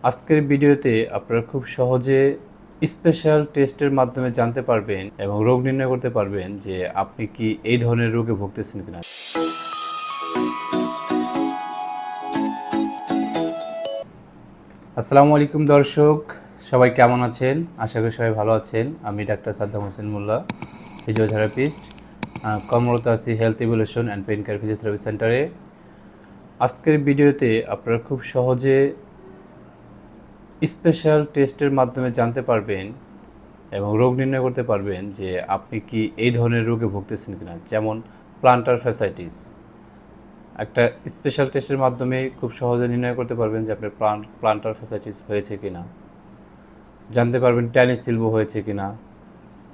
আজকের ভিডিওতে আপনারা খুব সহজে স্পেশাল টেস্টের মাধ্যমে জানতে পারবেন এবং রোগ নির্ণয় করতে পারবেন যে আপনি কি এই ধরনের রোগে ভুগতেছেন কিনা। আসসালামু আলাইকুম দর্শক, সবাই কেমন আছেন? আশা করি সবাই ভালো আছেন। আমি ডাক্তার সাদ্দাম হোসেন মোল্লা, ফিজিওথেরাপিস্ট, কর্মরত আছি health evolution and pain care physiotherapy সেন্টারে। আজকের ভিডিওতে আপনারা খুব সহজে স্পেশাল টেস্টের মাধ্যমে জানতে পারবেন এবং রোগ নির্ণয় করতে পারবেন যে আপনি কি এই ধরনের রোগে ভুগতেছেন কিনা, যেমন প্লান্টার ফ্যাসাইটিস। একটা স্পেশাল টেস্টের মাধ্যমে খুব সহজে নির্ণয় করতে পারবেন যে আপনার প্লান্টার ফ্যাসাইটিস হয়েছে কিনা, জানতে পারবেন ট্যানিস এলবো হয়েছে কিনা,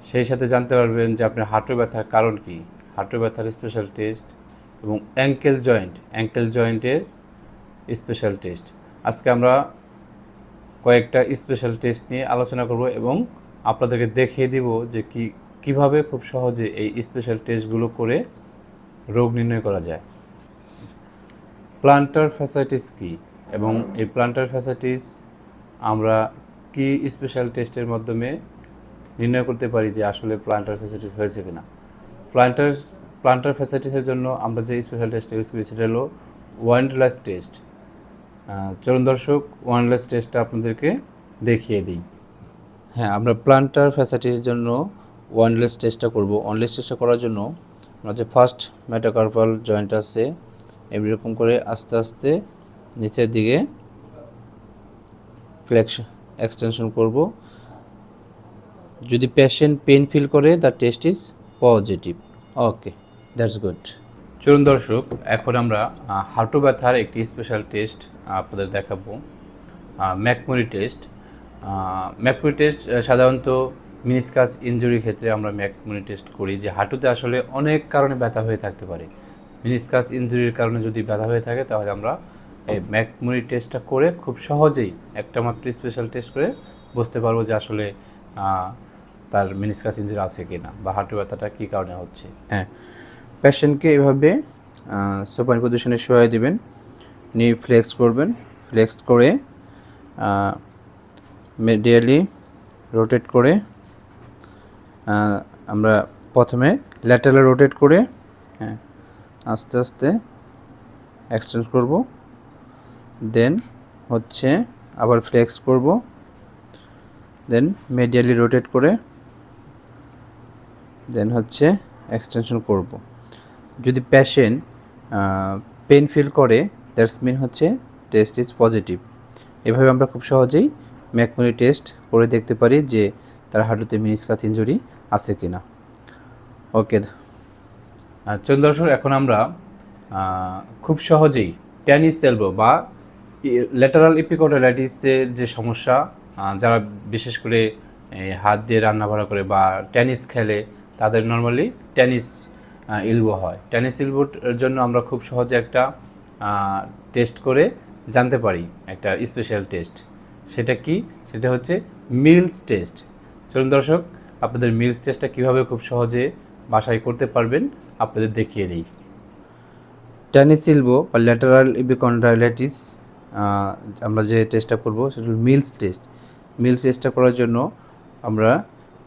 সেই সাথে জানতে পারবেন যে আপনার হাঁটু ব্যথার কারণ কি, হাঁটু ব্যথার স্পেশাল টেস্ট, এবং অ্যাঙ্কেল জয়েন্টের স্পেশাল টেস্ট। আজকে আমরা কয়েকটা স্পেশাল টেস্ট নিয়ে আলোচনা করব এবং আপনাদেরকে দেখিয়ে দিব যে কিভাবে খুব সহজে এই স্পেশাল টেস্টগুলো করে রোগ নির্ণয় করা যায়। প্লান্টার ফ্যাসাইটিস কি এবং এই প্লান্টার ফ্যাসাইটিস আমরা কি স্পেশাল টেস্টের মাধ্যমে নির্ণয় করতে পারি যে আসলে প্লান্টার ফ্যাসাইটিস হয়েছে কিনা। প্লান্টার ফ্যাসাইটিসের জন্য আমরা যে স্পেশাল টেস্ট ইউজ করি সেটা হলো ওয়ান্ডারলাস টেস্ট। চলুন দর্শক, ওয়ান্ডারলাস টেস্টটা আপনাদেরকে দেখিয়ে দিই। হ্যাঁ, আমরা প্লান্টার ফ্যাসাইটিসের জন্য ওয়ান্ডারলাস টেস্টটা করব। ওয়ান্ডারলাস টেস্টটা করার জন্য আমরা যে ফার্স্ট মেটাকার্পাল জয়েন্ট আছে, এরকম করে আস্তে আস্তে নিচের দিকে ফ্লেক্সন এক্সটেনশন করব। যদি পেশেন্ট পেন ফিল করে the test is positive. Okay, that's good. চলুন দর্শক, এখন আমরা হাঁটু ব্যথার একটি স্পেশাল টেস্ট আপনাদের দেখাবো, ম্যাকমুরি টেস্ট। ম্যাকমুরি টেস্ট সাধারণত মিনিসকাস ইনজুরির ক্ষেত্রে আমরা ম্যাকমুরি টেস্ট করি, যে হাঁটুতে আসলে অনেক কারণে ব্যথা হয়ে থাকতে পারে। মিনিসকাস ইনজুরির কারণে যদি ব্যথা হয়ে থাকে তাহলে আমরা এই ম্যাকমুরি টেস্টটা করে খুব সহজেই একটা মাত্র স্পেশাল টেস্ট করে বুঝতে পারবো যে আসলে তার মিনিসকাস ইনজুরি আছে কিনা বা হাঁটু ব্যথাটা কী কারণে হচ্ছে। হ্যাঁ, পেশেন্টকে এভাবে সোপাইন পজিশনে শোয়াই দিবেন, নি ফ্লেক্স করবেন, ফ্লেক্স করে মিডিয়ালি রোটেট করে আমরা প্রথমে ল্যাটারাল রোটেট করে আস্তে আস্তে এক্সটেন্ড করব, দেন হচ্ছে আবার ফ্লেক্স করব, দেন মিডিয়ালি রোটেট করে দেন হচ্ছে এক্সটেনশন করব। যদি পেশেন্ট পেন ফিল করে দ্যাটস মিন হচ্ছে টেস্ট ইজ পজিটিভ। এভাবে আমরা খুব সহজেই ম্যাকমুরি টেস্ট করে দেখতে পারি যে তার হাঁটুতে মিনিসকাস ইনজুরি আছে কিনা। ওকে চলুন দর্শক, এখন আমরা খুব সহজেই ট্যানিস এলবো বা ল্যাটারাল এপিকন্ডাইলাইটিসের যে সমস্যা, যারা বিশেষ করে হাত দিয়ে রান্না বাড়া করে বা টেনিস খেলে তাদের নর্মালি টেনিস এলবো হয়। টেনিস এলবোর জন্য আমরা খুব সহজে একটা টেস্ট করে জানতে পারি, একটা স্পেশাল টেস্ট। সেটা কি? সেটা হচ্ছে মিলস টেস্ট। চলুন দর্শক, আপনাদের মিলস টেস্টটা কীভাবে খুব সহজে বাসায় করতে পারবেন আপনাদের দেখিয়ে দিই। টেনিস এলবো বা ল্যাটারাল এপিকন্ডাইলাইটিস আমরা যে টেস্টটা করব সেটা হল মিলস টেস্ট। মিলস টেস্টটা করার জন্য আমরা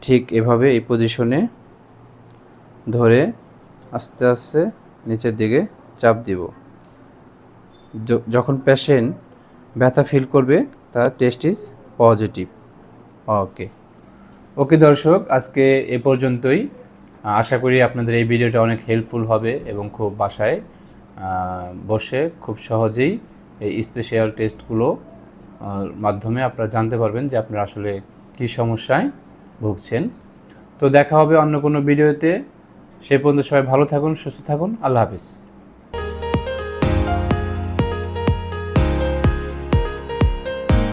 ঠিক এভাবে এই পজিশনে ধরে আস্তে আস্তে নিচের দিকে চাপ দিব। যখন পেশেন্ট ব্যথা ফিল করবে তার টেস্ট ইজ পজিটিভ। ওকে দর্শক, আজকে এ পর্যন্তই। আশা করি আপনাদের এই ভিডিওটা অনেক হেল্পফুল হবে এবং খুব বাসায় বসে খুব সহজেই এই স্পেশাল টেস্টগুলো মাধ্যমে আপনারা জানতে পারবেন যে আপনারা আসলে কী সমস্যায় ভুগছেন। তো দেখা হবে অন্য কোনো ভিডিওতে। সে পর্যন্ত সবাই ভালো থাকুন, সুস্থ থাকুন। আল্লাহ হাফিজ।